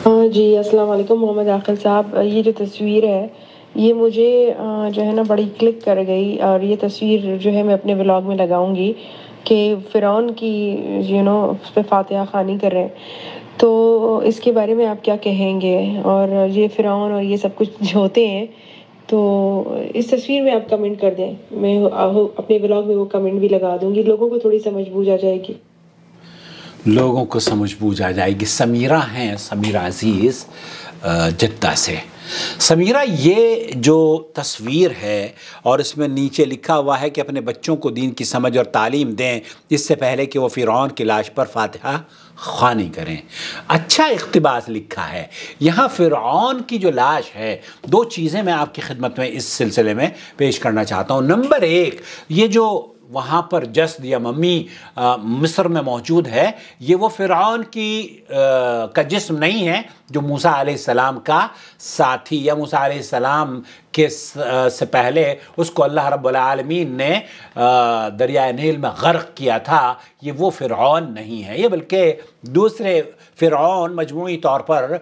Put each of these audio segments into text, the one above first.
جی السلام علیکم محمد عاقل صاحب، یہ جو تصویر ہے یہ مجھے جو ہے نا بڑی کلک کر گئی، اور یہ تصویر جو ہے میں اپنے ولاگ میں لگاؤں گی کہ فرعون کی اس پہ فاتحہ خوانی کر رہے ہیں، تو اس کے بارے میں آپ کیا کہیں گے؟ اور یہ فرعون اور یہ سب کچھ جو ہوتے ہیں، تو اس تصویر میں آپ کمنٹ کر دیں، میں اپنے ولاگ میں وہ کمنٹ بھی لگا دوں گی، لوگوں کو تھوڑی سمجھ بوجھ آ جائے گی۔ لوگوں کو سمجھ بوجھ آ جائے گی۔ سمیرہ ہیں، سمیرہ عزیز جدہ سے۔ سمیرہ، یہ جو تصویر ہے اور اس میں نیچے لکھا ہوا ہے کہ اپنے بچوں کو دین کی سمجھ اور تعلیم دیں اس سے پہلے کہ وہ فرعون کی لاش پر فاتحہ خوانی کریں، اچھا اقتباس لکھا ہے۔ یہاں فرعون کی جو لاش ہے، دو چیزیں میں آپ کی خدمت میں اس سلسلے میں پیش کرنا چاہتا ہوں۔ نمبر ایک، یہ جو وہاں پر جسد یا ممی مصر میں موجود ہے، یہ وہ فرعون کا جسم نہیں ہے جو موسیٰ علیہ السلام کا ساتھی، یا موسیٰ علیہ السلام کے سے پہلے اس کو اللہ رب العالمین نے دریائے نیل میں غرق کیا تھا۔ یہ وہ فرعون نہیں ہے، یہ بلکہ دوسرے فرعون مجموعی طور پر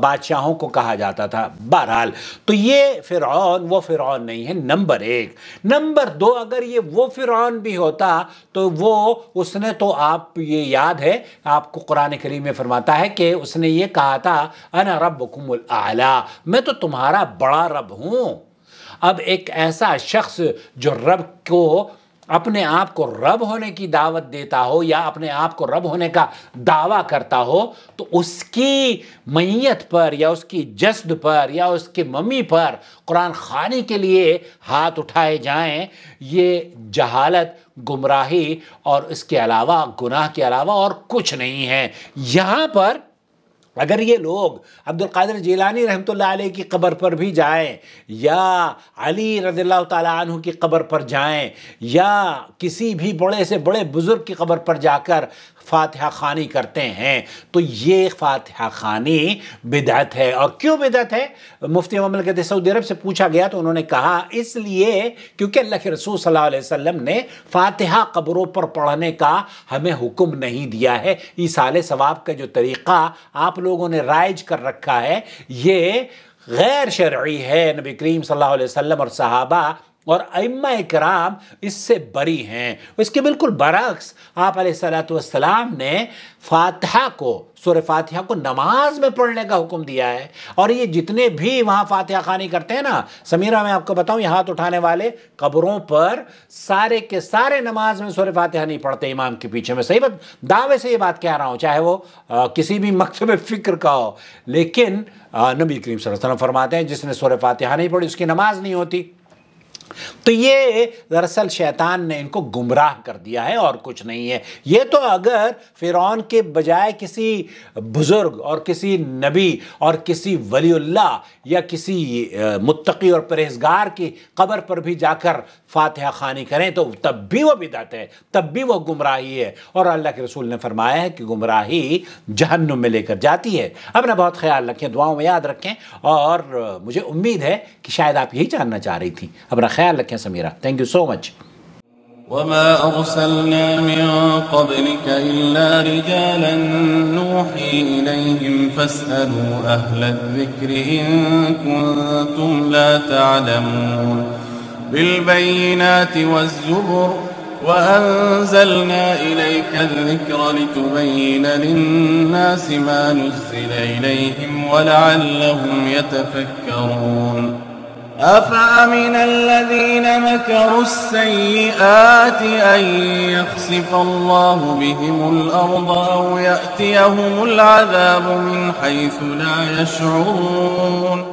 بادشاہوں کو کہا جاتا تھا۔ بہرحال تو یہ فرعون وہ فرعون نہیں ہے، نمبر ایک۔ نمبر دو، اگر یہ وہ فرعون بھی ہوتا تو اس نے تو، آپ یہ یاد ہے، آپ کو قرآن کریم میں فرماتا ہے کہ اس نے یہ کہا تھا انا ربکم الاعلی، میں تو تمہارا بڑا رب ہوں۔ اب ایک ایسا شخص جو رب کو، اپنے آپ کو رب ہونے کی دعوت دیتا ہو یا اپنے آپ کو رب ہونے کا دعویٰ کرتا ہو، تو اس کی میت پر یا اس کی جسد پر یا اس کی ممی پر قرآن خوانی کے لیے ہاتھ اٹھائے جائیں، یہ جہالت، گمراہی اور اس کے علاوہ، گناہ کے علاوہ اور کچھ نہیں ہے۔ یہاں پر اگر یہ لوگ عبد القادر جیلانی رحمۃ اللہ علیہ کی قبر پر بھی جائیں، یا علی رضی اللہ تعالیٰ عنہ کی قبر پر جائیں، یا کسی بھی بڑے سے بڑے بزرگ کی قبر پر جا کر فاتحہ خوانی کرتے ہیں، تو یہ فاتحہ خوانی بدعت ہے۔ اور کیوں بدعت ہے؟ مفتی مملکت سعودی عرب سے پوچھا گیا تو انہوں نے کہا اس لیے کیونکہ اللہ کے رسول صلی اللہ علیہ وسلم نے فاتحہ قبروں پر پڑھنے کا ہمیں حکم نہیں دیا ہے۔ ایصال ثواب کا جو طریقہ آپ لوگوں نے رائج کر رکھا ہے، یہ غیر شرعی ہے۔ نبی کریم صلی اللہ علیہ وسلم اور صحابہ اور ائمہ کرام اس سے بری ہیں۔ اس کے بالکل برعکس آپ علیہ السلام نے فاتحہ کو، سورہ فاتحہ کو نماز میں پڑھنے کا حکم دیا ہے۔ اور یہ جتنے بھی وہاں فاتحہ خوانی کرتے ہیں نا، سمیرہ میں آپ کو بتاؤں، یہ ہاتھ اٹھانے والے قبروں پر سارے کے سارے نماز میں سورہ فاتحہ نہیں پڑھتے امام کے پیچھے۔ میں صحیح بات، دعوے سے یہ بات کہہ رہا ہوں، چاہے وہ کسی بھی مکتب فکر کا ہو، لیکن نبی کریم صلی اللہ علیہ وسلم فرماتے ہیں جس نے سورہ فاتحہ نہیں پڑھی اس کی نماز نہیں ہوتی۔ تو یہ دراصل شیطان نے ان کو گمراہ کر دیا ہے اور کچھ نہیں ہے۔ یہ تو اگر فرعون کے بجائے کسی بزرگ اور کسی نبی اور کسی ولی اللہ یا کسی متقی اور پرہیزگار کی قبر پر بھی جا کر فاتحہ خوانی کریں تو تب بھی وہ بدعت ہے، تب بھی وہ گمراہی ہے، اور اللہ کے رسول نے فرمایا ہے کہ گمراہی جہنم میں لے کر جاتی ہے۔ اپنا بہت خیال رکھیں، دعاؤں میں یاد رکھیں، اور مجھے امید ہے کہ شاید آپ یہی جاننا چاہ رہی تھیں۔ اپنا خیال رکھیں سمیرہ، تھینک یو سو مچ۔ وما أرسلنا من قبلك إلا رجالا نوحي إليهم فاسألوا أهل الذكر إن كنتم لا تعلمون بالبينات والزبر وأنزلنا إليك الذكر لتبين للناس ما نزل إليهم ولعلهم يتفكرون أفأمن الذين مكروا السيئات أن يخسف الله بهم الأرض أو يأتيهم العذاب من حيث لا يشعرون